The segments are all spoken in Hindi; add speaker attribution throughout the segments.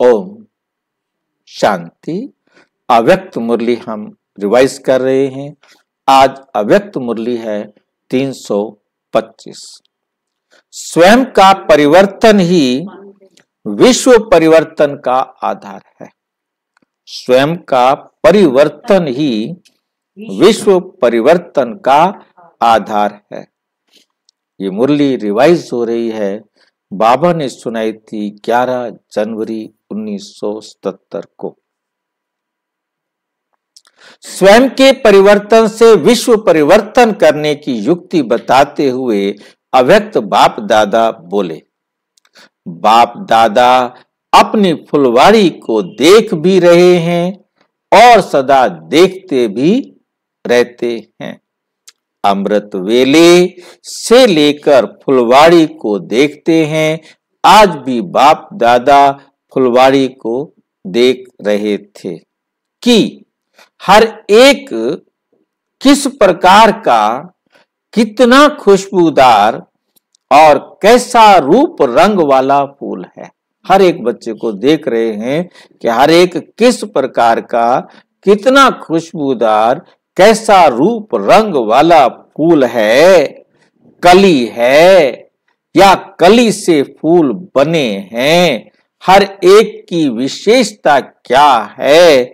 Speaker 1: ओम शांति। अव्यक्त मुरली हम रिवाइज कर रहे हैं। आज अव्यक्त मुरली है 325। स्वयं का परिवर्तन ही विश्व परिवर्तन का आधार है। स्वयं का परिवर्तन ही विश्व परिवर्तन का आधार है। ये मुरली रिवाइज हो रही है, बाबा ने सुनाई थी 11 जनवरी 1977 को। स्वयं के परिवर्तन से विश्व परिवर्तन करने की युक्ति बताते हुए अव्यक्त बाप दादा बोले। बाप दादा अपनी फुलवाड़ी को देख भी रहे हैं और सदा देखते भी रहते हैं। अमृत वेले से लेकर फुलवाड़ी को देखते हैं। आज भी बाप दादा फुलवाड़ी को देख रहे थे कि हर एक किस प्रकार का, कितना खुशबूदार और कैसा रूप रंग वाला फूल है। हर एक बच्चे को देख रहे हैं कि हर एक किस प्रकार का, कितना खुशबूदार, कैसा रूप रंग वाला फूल है। कली है या कली से फूल बने हैं, हर एक की विशेषता क्या है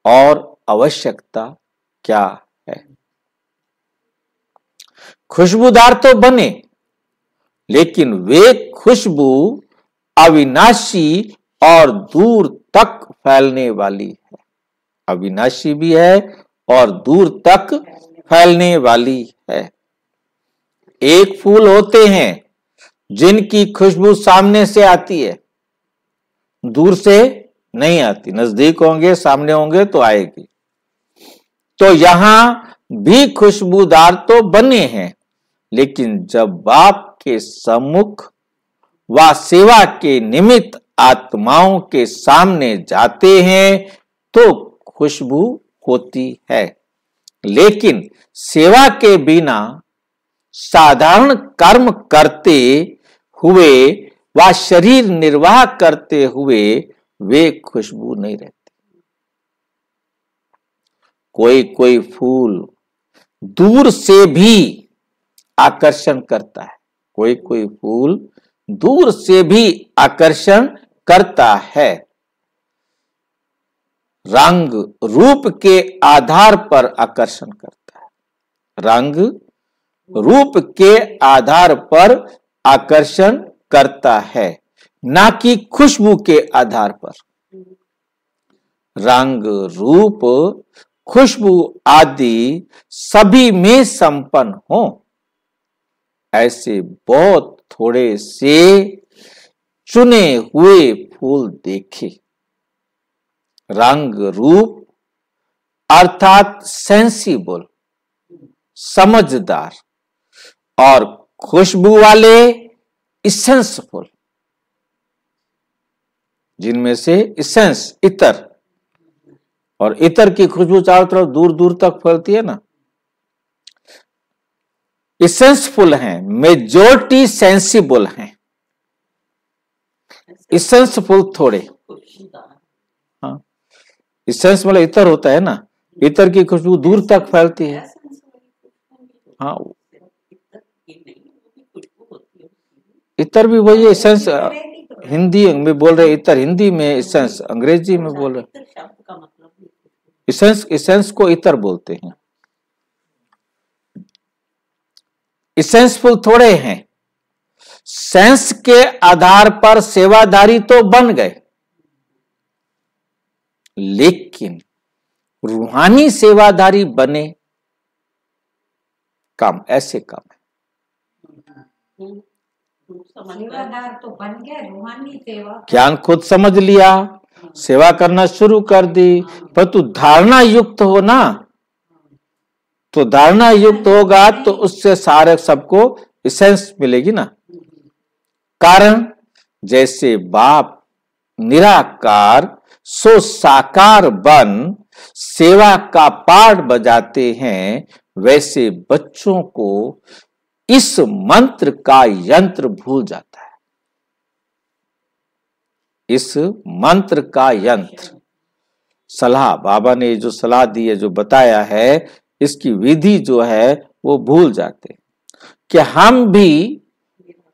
Speaker 1: और आवश्यकता क्या है। खुशबूदार तो बने, लेकिन वे खुशबू अविनाशी और दूर तक फैलने वाली है। अविनाशी भी है और दूर तक फैलने वाली है। एक फूल होते हैं जिनकी खुशबू सामने से आती है, दूर से नहीं आती। नजदीक होंगे, सामने होंगे तो आएगी। तो यहां भी खुशबूदार तो बने हैं, लेकिन जब बाप के सम्मुख व सेवा के निमित्त आत्माओं के सामने जाते हैं तो खुशबू होती है। लेकिन सेवा के बिना साधारण कर्म करते हुए व शरीर निर्वाह करते हुए वे खुशबू नहीं रहती। कोई कोई फूल दूर से भी आकर्षण करता है। कोई कोई फूल दूर से भी आकर्षण करता है। रंग रूप के आधार पर आकर्षण करता है। रंग रूप के आधार पर आकर्षण करता है, ना कि खुशबू के आधार पर। रंग रूप खुशबू आदि सभी में संपन्न हो, ऐसे बहुत थोड़े से चुने हुए फूल देखे। रंग रूप अर्थात सेंसिबल, समझदार, और खुशबू वाले इसेंसफुल, जिनमें से इसेंस इतर, और इतर की खुशबू चारों तरफ दूर दूर तक फैलती है ना। इसेंसफुल हैं, मेजॉरिटी सेंसिबल हैं, इसेंसफुल थोड़े। हाँ, इसेंस मतलब इतर होता है ना, इतर की खुशबू दूर तक फैलती है। हाँ, इतर भी वही है, इसेंस हिंदी में बोल रहे, इतर हिंदी में, इसेंस अंग्रेजी में बोल रहे। इसेंस को इतर बोलते हैं। इसेंसफुल थोड़े हैं। सेंस के आधार पर सेवादारी तो बन गए, लेकिन रूहानी सेवादारी बने कम। ऐसे कम है।
Speaker 2: सेवादार तो बन गए, रूहानी सेवा
Speaker 1: ज्ञान खुद समझ लिया, सेवा करना शुरू कर दी, पर तू धारणा युक्त हो ना, तो धारणा युक्त होगा तो उससे सारे सबको एसेंस मिलेगी ना। कारण जैसे बाप निराकार सो साकार बन सेवा का पाठ बजाते हैं, वैसे बच्चों को इस मंत्र का यंत्र भूल जाता है। इस मंत्र का यंत्र, सलाह बाबा ने जो सलाह दी है, जो बताया है, इसकी विधि जो है वो भूल जाते कि हम भी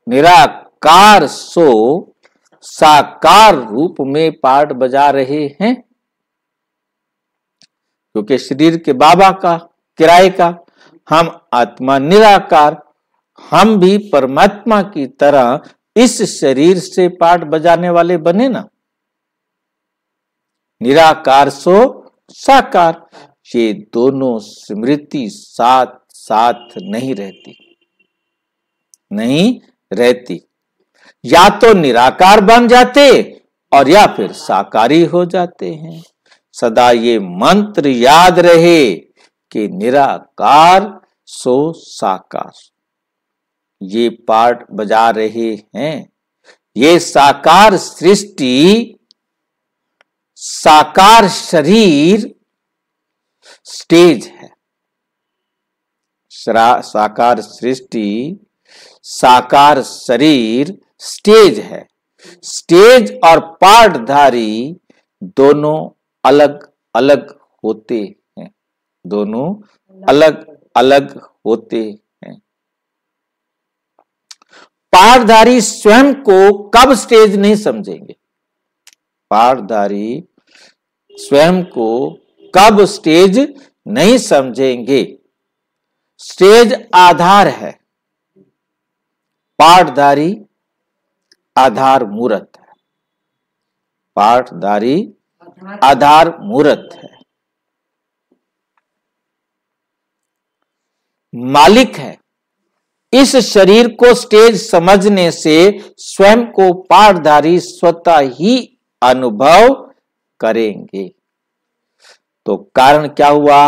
Speaker 1: निराकार सो साकार रूप में पाठ बजा रहे हैं, क्योंकि शरीर के बाबा का किराए का, हम आत्मा निराकार, हम भी परमात्मा की तरह इस शरीर से पाठ बजाने वाले बने ना। निराकार सो साकार, ये दोनों स्मृति साथ साथ नहीं रहती। या तो निराकार बन जाते और या फिर साकारी हो जाते हैं। सदा ये मंत्र याद रहे कि निराकार सो साकार। ये पाठ बजा रहे हैं, ये साकार सृष्टि, साकार शरीर स्टेज है। साकार सृष्टि, साकार शरीर स्टेज है। स्टेज और पाठधारी दोनों अलग अलग होते हैं, दोनों अलग अलग होते हैं। पाठधारी स्वयं को कब स्टेज नहीं समझेंगे, पाठधारी स्वयं को कब स्टेज नहीं समझेंगे। स्टेज आधार है, पाठधारी आधार मूर्त है। पाठधारी आधार मूर्त है, मालिक है। इस शरीर को स्टेज समझने से स्वयं को पाठधारी स्वतः ही अनुभव करेंगे। तो कारण क्या हुआ?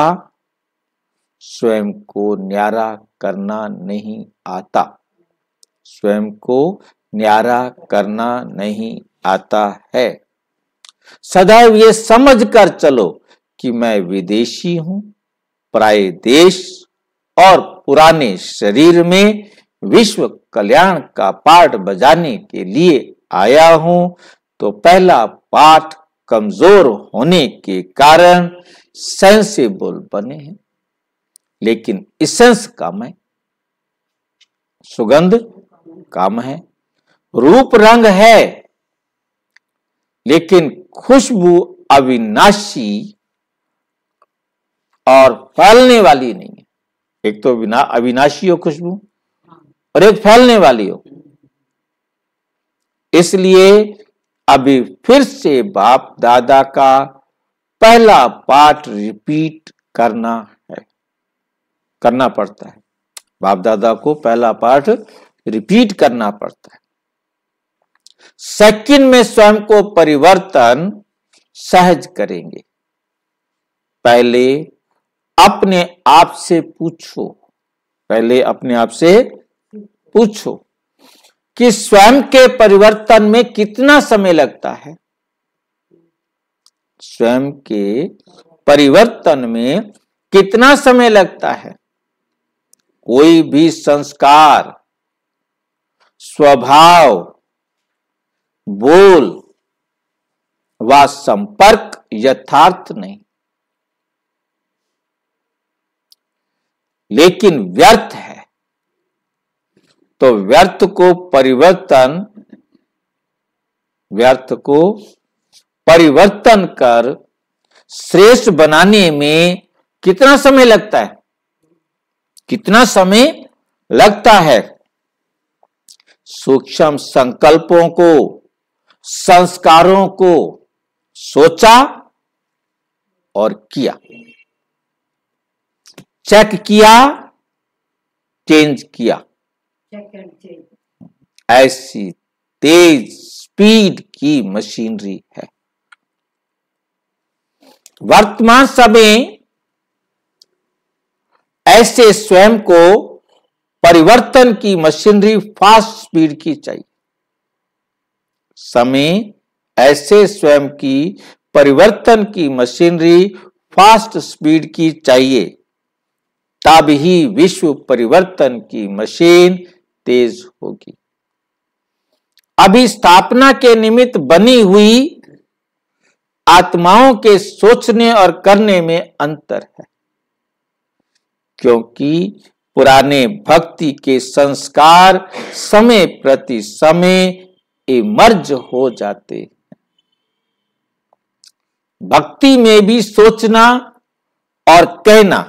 Speaker 1: स्वयं को न्यारा करना नहीं आता, स्वयं को न्यारा करना नहीं आता है। सदैव ये समझ कर चलो कि मैं विदेशी हूं, पराये देश और पुराने शरीर में विश्व कल्याण का पाठ बजाने के लिए आया हूं। तो पहला पाठ कमजोर होने के कारण सेंसिबल बने हैं, लेकिन इसेंस कम है, सुगंध कम है, रूप रंग है, लेकिन खुशबू अविनाशी और फैलने वाली नहीं है। एक तो अविनाशी हो खुशबू और एक फैलने वाली हो। इसलिए अभी फिर से बाप दादा का पहला पाठ रिपीट करना पड़ता है। बाप दादा को पहला पाठ रिपीट करना पड़ता है। सेकंड में स्वयं को परिवर्तन सहज करेंगे। पहले अपने आप से पूछो, पहले अपने आप से पूछो कि स्वयं के परिवर्तन में कितना समय लगता है। स्वयं के परिवर्तन में कितना समय लगता है। कोई भी संस्कार, स्वभाव, बोल व संपर्क यथार्थ नहीं, लेकिन व्यर्थ है। तो व्यर्थ को परिवर्तन कर श्रेष्ठ बनाने में कितना समय लगता है? कितना समय लगता है? सूक्ष्म संकल्पों को, संस्कारों को सोचा और किया, चेक किया, चेंज किया। ऐसी तेज स्पीड की मशीनरी है। वर्तमान समय ऐसे स्वयं को परिवर्तन की मशीनरी फास्ट स्पीड की चाहिए। समय ऐसे स्वयं की परिवर्तन की मशीनरी फास्ट स्पीड की चाहिए, तब ही विश्व परिवर्तन की मशीन तेज होगी। अभी स्थापना के निमित्त बनी हुई आत्माओं के सोचने और करने में अंतर है, क्योंकि पुराने भक्ति के संस्कार समय प्रति समय इमर्ज हो जाते। भक्ति में भी सोचना और कहना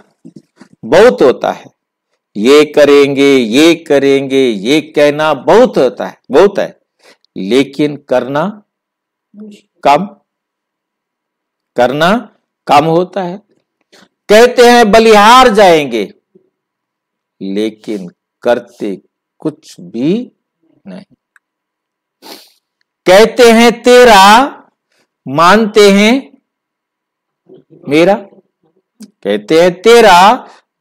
Speaker 1: बहुत होता है, ये करेंगे ये करेंगे, ये कहना बहुत होता है, बहुत है, लेकिन करना कम होता है। कहते हैं बलिहार जाएंगे, लेकिन करते कुछ भी नहीं। कहते हैं तेरा, मानते हैं मेरा। कहते हैं तेरा,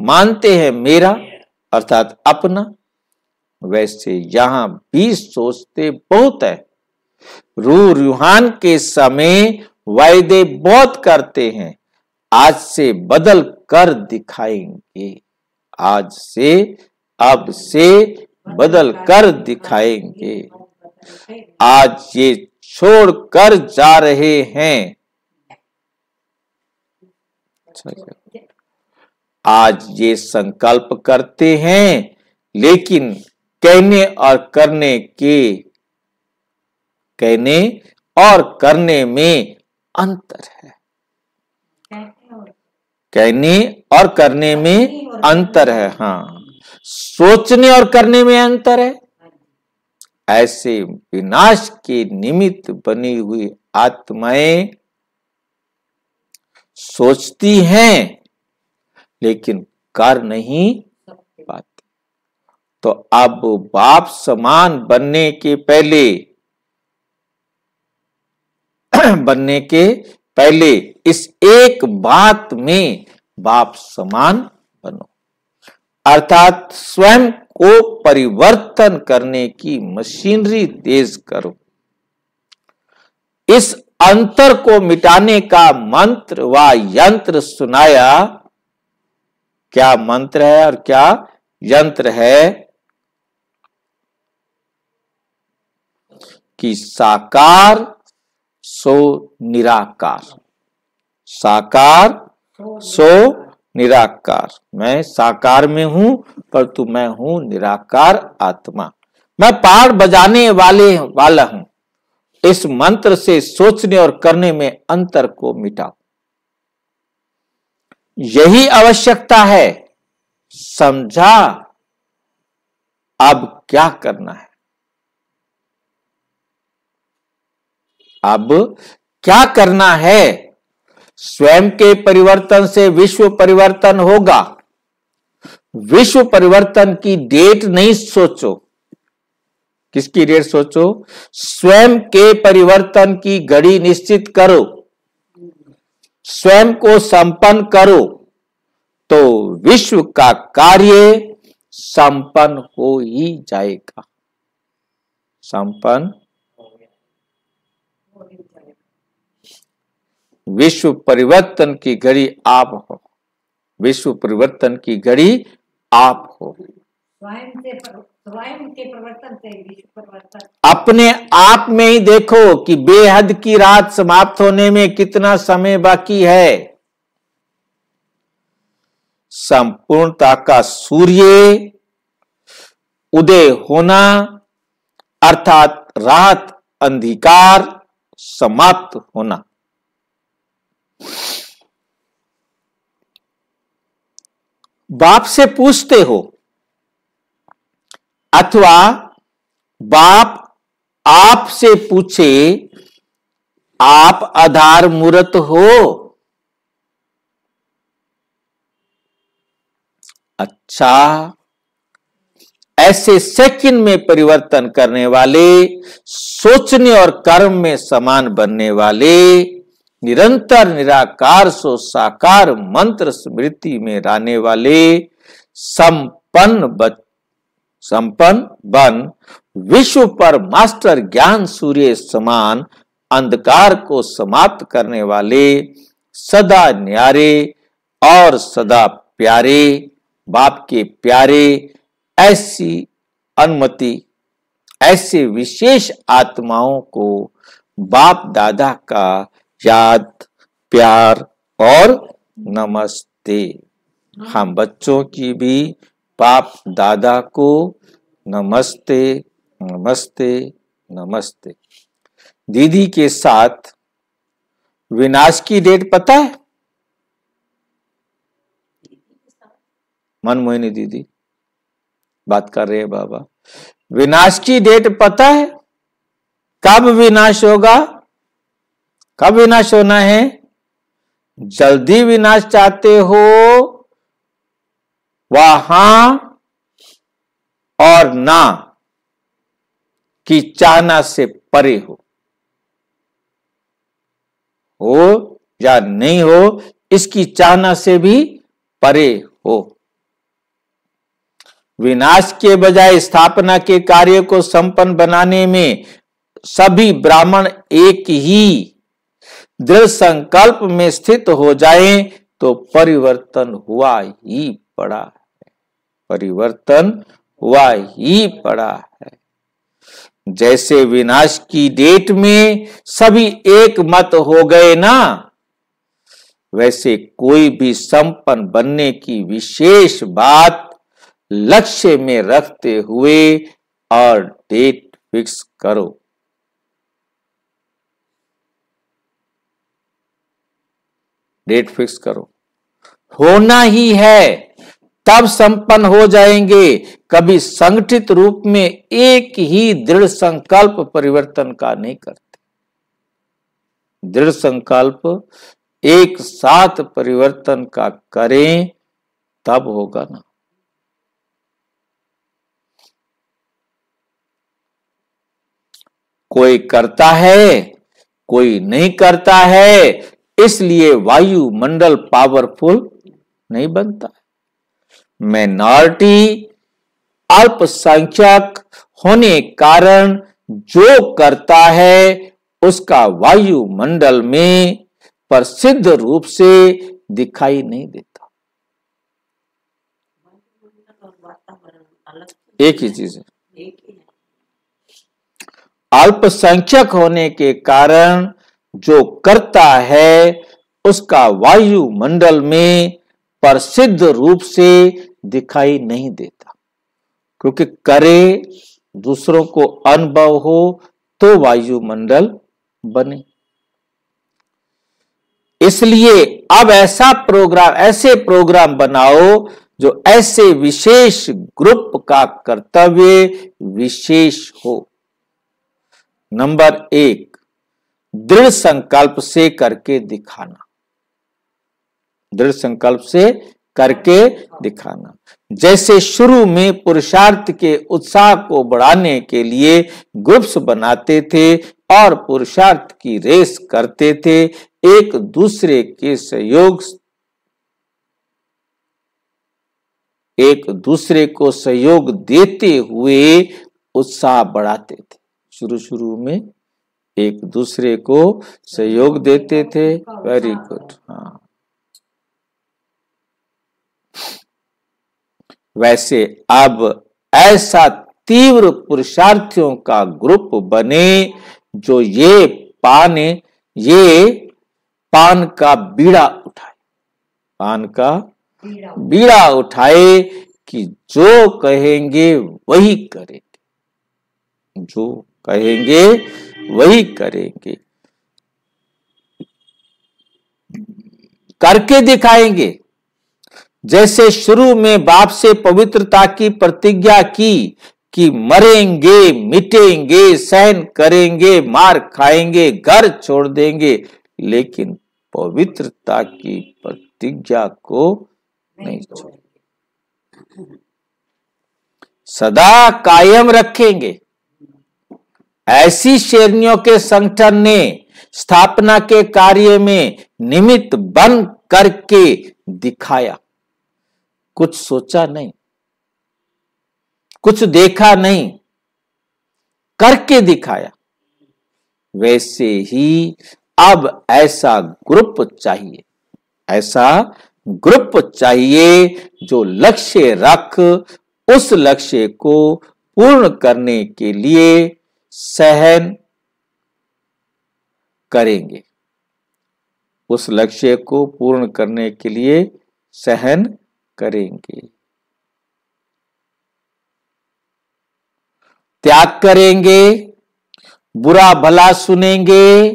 Speaker 1: मानते हैं मेरा, अर्थात अपना। वैसे यहां भी सोचते बहुत है। रूहान के समय वायदे बहुत करते हैं, आज से बदल कर दिखाएंगे, आज से अब से बदल कर दिखाएंगे। आज ये छोड़ कर जा रहे हैं, आज ये संकल्प करते हैं, लेकिन कहने और करने में अंतर है। कहने और करने में अंतर है। हाँ, सोचने और करने में अंतर है। ऐसे विनाश के निमित्त बनी हुई आत्माएं सोचती हैं, लेकिन कर नहीं पाती। तो अब बाप समान बनने के पहले इस एक बात में बाप समान बनो, अर्थात स्वयं को परिवर्तन करने की मशीनरी तेज करो। इस अंतर को मिटाने का मंत्र व यंत्र सुनाया। क्या मंत्र है और क्या यंत्र है? कि साकार सो निराकार, साकार सो निराकार। मैं साकार में हूं, परंतु मैं हूं निराकार आत्मा। मैं पहाड़ बजाने वाला हूं। इस मंत्र से सोचने और करने में अंतर को मिटाओ। यही आवश्यकता है। समझा? अब क्या करना है? अब क्या करना है? स्वयं के परिवर्तन से विश्व परिवर्तन होगा। विश्व परिवर्तन की डेट नहीं सोचो। किसकी डेट सोचो? स्वयं के परिवर्तन की घड़ी निश्चित करो, स्वयं को संपन्न करो, तो विश्व का कार्य संपन्न हो ही जाएगा। संपन्न। विश्व परिवर्तन की घड़ी आप हो। विश्व परिवर्तन की घड़ी आप हो।
Speaker 2: स्वयं के परिवर्तन से विश्व परिवर्तन।
Speaker 1: अपने आप में ही देखो कि बेहद की रात समाप्त होने में कितना समय बाकी है। संपूर्णता का सूर्य उदय होना, अर्थात रात अंधकार समाप्त होना। बाप से पूछते हो अथवा बाप आप से पूछे, आप आधार मूर्त हो। अच्छा, ऐसे सेकंड में परिवर्तन करने वाले, सोचने और कर्म में समान बनने वाले, निरंतर निराकार सो साकार मंत्र स्मृति में रहने वाले, संपन्न बन विश्व पर मास्टर ज्ञान सूर्य समान अंधकार को समाप्त करने वाले, सदा न्यारे और सदा प्यारे, बाप के प्यारे, ऐसी अनुमति ऐसे विशेष आत्माओं को बाप दादा का याद, प्यार और नमस्ते। हम बच्चों की भी बाप दादा को नमस्ते नमस्ते नमस्ते। दीदी के साथ विनाश की डेट पता है? मनमोहिनी दीदी बात कर रहे हैं बाबा। विनाश की डेट पता है? कब विनाश होगा? कब विनाश होना है? जल्दी विनाश चाहते हो वहां और ना कि चाहना से परे हो या नहीं हो, इसकी चाहना से भी परे हो। विनाश के बजाय स्थापना के कार्य को संपन्न बनाने में सभी ब्राह्मण एक ही दृढ़ संकल्प में स्थित हो जाएं तो परिवर्तन हुआ ही पड़ा है। परिवर्तन हुआ ही पड़ा है। जैसे विनाश की डेट में सभी एक मत हो गए ना, वैसे कोई भी संपन्न बनने की विशेष बात लक्ष्य में रखते हुए और डेट फिक्स करो। डेट फिक्स करो। होना ही है, तब संपन्न हो जाएंगे। कभी संगठित रूप में एक ही दृढ़ संकल्प परिवर्तन का नहीं करते। दृढ़ संकल्प एक साथ परिवर्तन का करें तब होगा ना। कोई करता है, कोई नहीं करता है, इसलिए वायुमंडल पावरफुल नहीं बनता। माइनॉरिटी अल्पसंख्यक होने कारण जो करता है उसका वायुमंडल में प्रसिद्ध रूप से दिखाई नहीं देता। एक ही चीज है। अल्पसंख्यक होने के कारण जो करता है उसका वायुमंडल में प्रसिद्ध रूप से दिखाई नहीं देता, क्योंकि करे दूसरों को अनुभव हो तो वायुमंडल बने। इसलिए अब ऐसे प्रोग्राम बनाओ जो ऐसे विशेष ग्रुप का कर्तव्य विशेष हो। नंबर 1, दृढ़ संकल्प से करके दिखाना। दृढ़ संकल्प से करके दिखाना। जैसे शुरू में पुरुषार्थ के उत्साह को बढ़ाने के लिए ग्रुप्स बनाते थे और पुरुषार्थ की रेस करते थे, एक दूसरे को सहयोग देते हुए उत्साह बढ़ाते थे। शुरू में एक दूसरे को सहयोग देते थे। Very good. हाँ, वैसे अब ऐसा तीव्र पुरुषार्थियों का ग्रुप बने जो ये पान का बीड़ा उठाए। पान का बीड़ा उठाए कि जो कहेंगे वही करेंगे। जो कहेंगे वही करेंगे, करके दिखाएंगे। जैसे शुरू में बाप से पवित्रता की प्रतिज्ञा की कि मरेंगे, मिटेंगे, सहन करेंगे, मार खाएंगे, घर छोड़ देंगे, लेकिन पवित्रता की प्रतिज्ञा को नहीं छोड़ेंगे, सदा कायम रखेंगे। ऐसी शेरनियों के संगठन ने स्थापना के कार्य में निमित्त बन करके दिखाया। कुछ सोचा नहीं, कुछ देखा नहीं, करके दिखाया। वैसे ही अब ऐसा ग्रुप चाहिए, ऐसा ग्रुप चाहिए जो लक्ष्य रख उस लक्ष्य को पूर्ण करने के लिए सहन करेंगे। उस लक्ष्य को पूर्ण करने के लिए सहन करेंगे, त्याग करेंगे, बुरा भला सुनेंगे,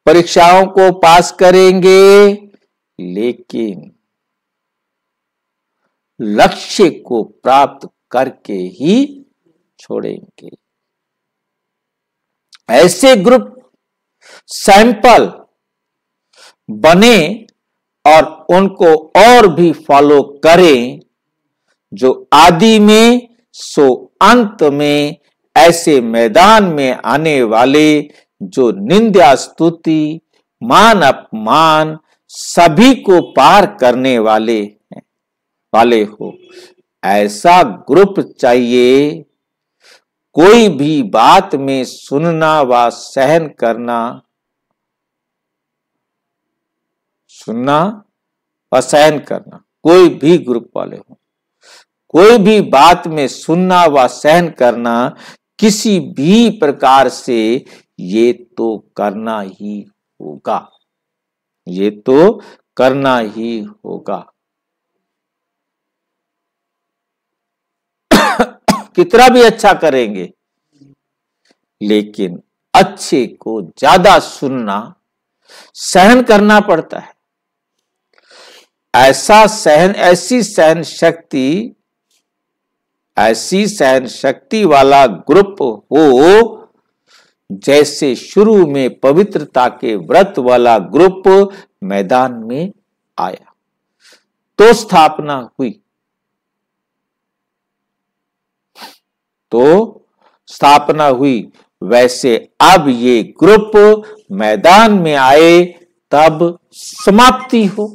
Speaker 1: परीक्षाओं को पास करेंगे, लेकिन लक्ष्य को प्राप्त करके ही छोड़ेंगे। ऐसे ग्रुप सैंपल बने और उनको और भी फॉलो करें, जो आदि में सो अंत में ऐसे मैदान में आने वाले जो निंदा स्तुति मान अपमान सभी को पार करने वाले हो। ऐसा ग्रुप चाहिए। कोई भी बात में सुनना व सहन करना, सुनना व सहन करना, कोई भी ग्रुप वाले हो, कोई भी बात में सुनना व सहन करना किसी भी प्रकार से, ये तो करना ही होगा, ये तो करना ही होगा। कितना भी अच्छा करेंगे, लेकिन अच्छे को ज्यादा सुनना सहन करना पड़ता है। ऐसी सहन शक्ति वाला ग्रुप हो जैसे शुरू में पवित्रता के व्रत वाला ग्रुप मैदान में आया तो स्थापना हुई, वैसे अब ये ग्रुप मैदान में आए तब समाप्ति हो।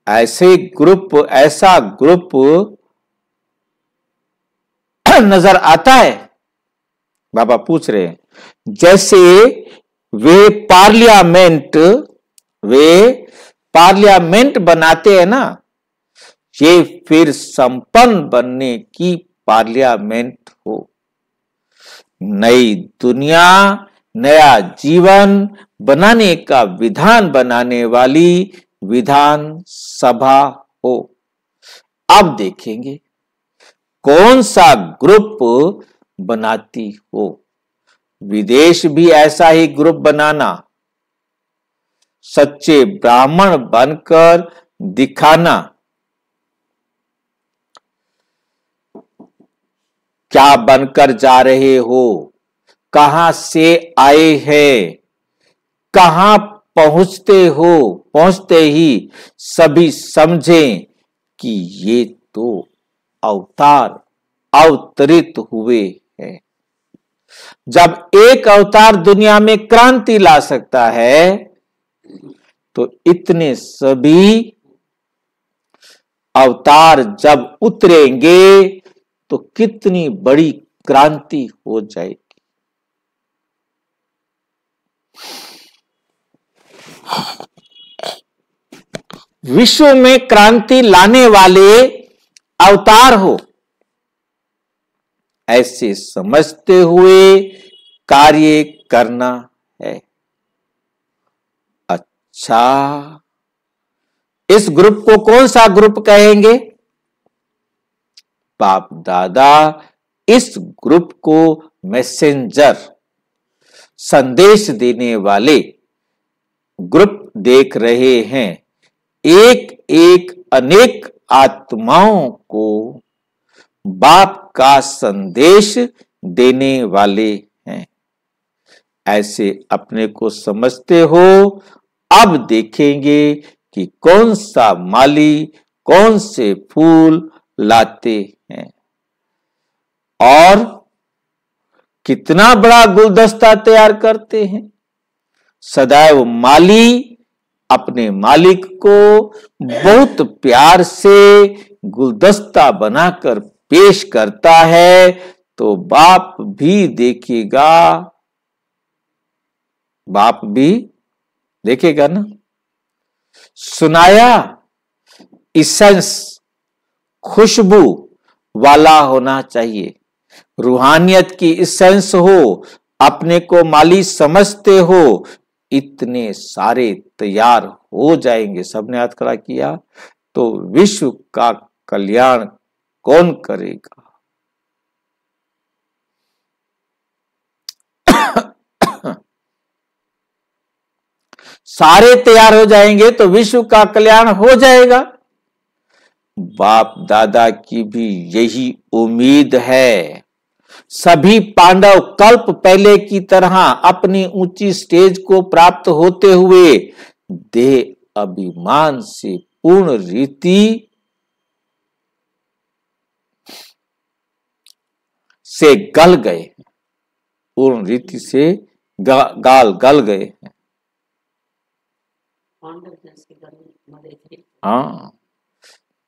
Speaker 1: ऐसा ग्रुप नजर आता है। बाबा पूछ रहे हैं, जैसे वे पार्लियामेंट बनाते हैं ना, ये फिर संपन्न बनने की पार्लियामेंट हो। नई दुनिया, नया जीवन बनाने का विधान बनाने वाली विधान सभा हो। अब देखेंगे कौन सा ग्रुप बनाती हो। विदेश भी ऐसा ही ग्रुप बनाना, सच्चे ब्राह्मण बनकर दिखाना। क्या बनकर जा रहे हो, कहां से आए हैं, कहां पहुंचते ही सभी समझें कि ये तो अवतरित हुए हैं। जब एक अवतार दुनिया में क्रांति ला सकता है, तो इतने सभी अवतार जब उतरेंगे तो कितनी बड़ी क्रांति हो जाएगी। विश्व में क्रांति लाने वाले अवतार हो, ऐसे समझते हुए कार्य करना है। अच्छा, इस ग्रुप को कौन सा ग्रुप कहेंगे? बाप दादा इस ग्रुप को मैसेंजर, संदेश देने वाले ग्रुप देख रहे हैं। एक एक अनेक आत्माओं को बाप का संदेश देने वाले हैं। ऐसे अपने को समझते हो। अब देखेंगे कि कौन सा माली कौन से फूल लाते हैं और कितना बड़ा गुलदस्ता तैयार करते हैं। सदैव माली अपने मालिक को बहुत प्यार से गुलदस्ता बनाकर पेश करता है, तो बाप भी देखेगा, बाप भी देखेगा ना। सुनाया इसेंस खुशबू वाला होना चाहिए। रूहानियत की एसेंस हो, अपने को माली समझते हो, इतने सारे तैयार हो जाएंगे। सबने हाथ खड़ा किया। तो विश्व का कल्याण कौन करेगा? सारे तैयार हो जाएंगे तो विश्व का कल्याण हो जाएगा। बाप दादा की भी यही उम्मीद है। सभी पांडव कल्प पहले की तरह अपनी ऊंची स्टेज को प्राप्त होते हुए देह अभिमान से पूर्ण रीति से गल गए, पूर्ण रीति से गल गए हैं। हाँ,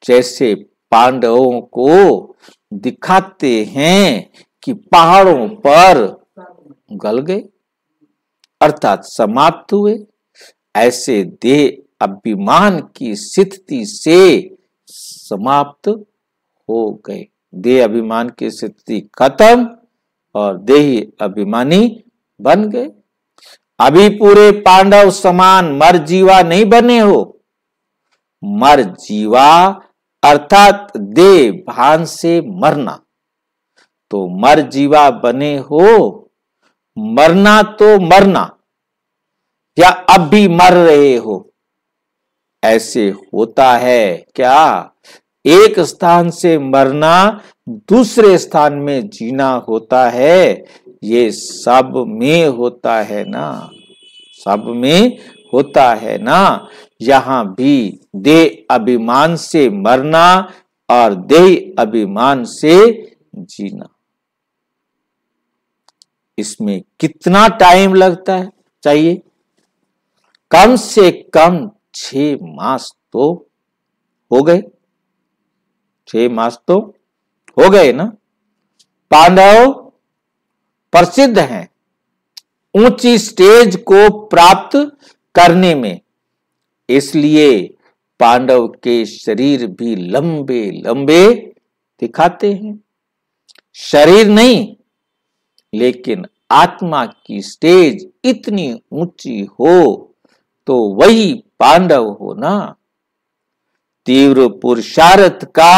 Speaker 1: जैसे पांडवों को दिखाते हैं कि पहाड़ों पर गल गए अर्थात समाप्त हुए, ऐसे देह अभिमान की स्थिति से समाप्त हो गए। देह अभिमान की स्थिति खत्म और देही अभिमानी बन गए। अभी पूरे पांडव समान मर जीवा नहीं बने हो। मर जीवा अर्थात देह भान से मरना। तो मर जीवा बने हो, मरना तो मरना, या अब भी मर रहे हो। ऐसे होता है क्या? एक स्थान से मरना दूसरे स्थान में जीना होता है। ये सब में होता है ना, सब में होता है ना। यहां भी देह अभिमान से मरना और देह अभिमान से जीना। इसमें कितना टाइम लगता है चाहिए? कम से कम 6 मास तो हो गए। 6 मास तो हो गए ना। पांडव प्रसिद्ध हैं ऊंची स्टेज को प्राप्त करने में, इसलिए पांडव के शरीर भी लंबे लंबे दिखाते हैं। शरीर नहीं, लेकिन आत्मा की स्टेज इतनी ऊंची हो तो वही पांडव हो ना। तीव्र पुरुषार्थ का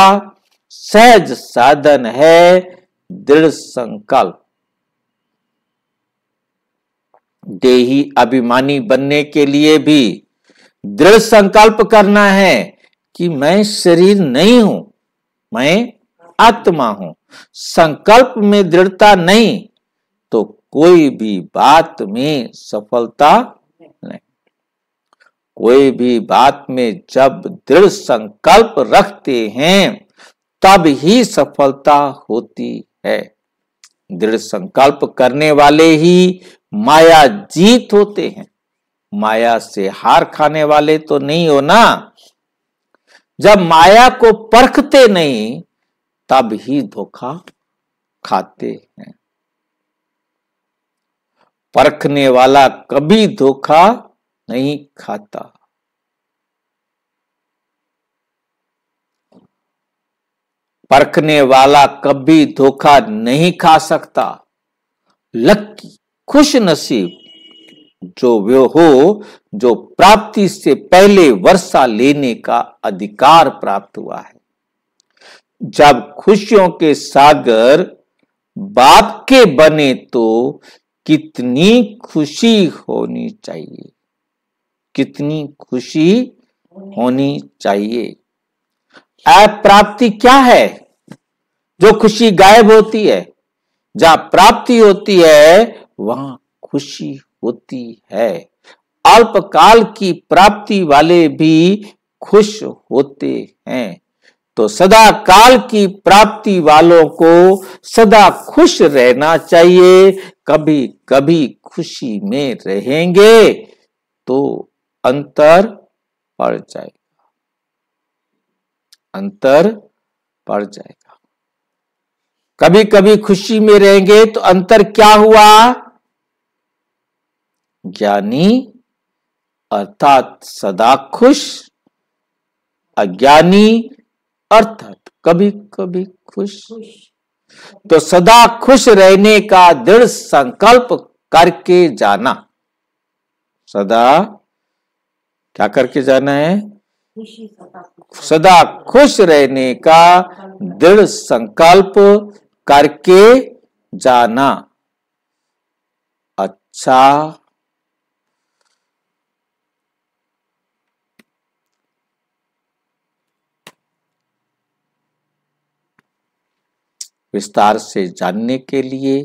Speaker 1: सहज साधन है दृढ़ संकल्प। देही अभिमानी बनने के लिए भी दृढ़ संकल्प करना है कि मैं शरीर नहीं हूं, मैं आत्मा हूं। संकल्प में दृढ़ता नहीं तो कोई भी बात में सफलता नहीं। कोई भी बात में जब दृढ़ संकल्प रखते हैं तब ही सफलता होती है। दृढ़ संकल्प करने वाले ही माया जीत होते हैं। माया से हार खाने वाले तो नहीं हो ना। जब माया को परखते नहीं तब ही धोखा खाते हैं। परखने वाला कभी धोखा नहीं खाता। परखने वाला कभी धोखा नहीं खा सकता। लकी, खुश नसीब जो वे हो जो प्राप्ति से पहले वर्षा लेने का अधिकार प्राप्त हुआ है। जब खुशियों के सागर बाप के बने तो कितनी खुशी होनी चाहिए, कितनी खुशी होनी चाहिए। अप्राप्ति क्या है? जो खुशी गायब होती है। जहां प्राप्ति होती है वहां खुशी होती है। अल्पकाल की प्राप्ति वाले भी खुश होते हैं। तो सदा काल की प्राप्ति वालों को सदा खुश रहना चाहिए। कभी कभी खुशी में रहेंगे तो अंतर पड़ जाएगा, अंतर पड़ जाएगा। कभी कभी खुशी में रहेंगे तो अंतर क्या हुआ? ज्ञानी अर्थात सदा खुश, अज्ञानी अर्थात कभी कभी खुश। तो सदा खुश रहने का दृढ़ संकल्प करके जाना। सदा क्या करके जाना है?
Speaker 2: खुशी सदा खुश।
Speaker 1: सदा खुश रहने का दृढ़ संकल्प करके जाना। अच्छा, विस्तार से जानने के लिए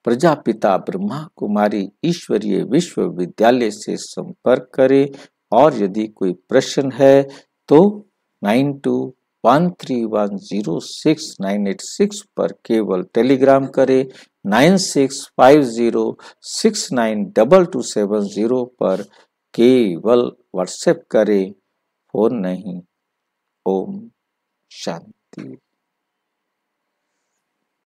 Speaker 1: प्रजापिता ब्रह्मा कुमारी ईश्वरीय विश्वविद्यालय से संपर्क करें। और यदि कोई प्रश्न है तो 9213106986 पर केवल टेलीग्राम करें। 9650692270 पर केवल व्हाट्सएप करें, फोन नहीं। ओम शांति।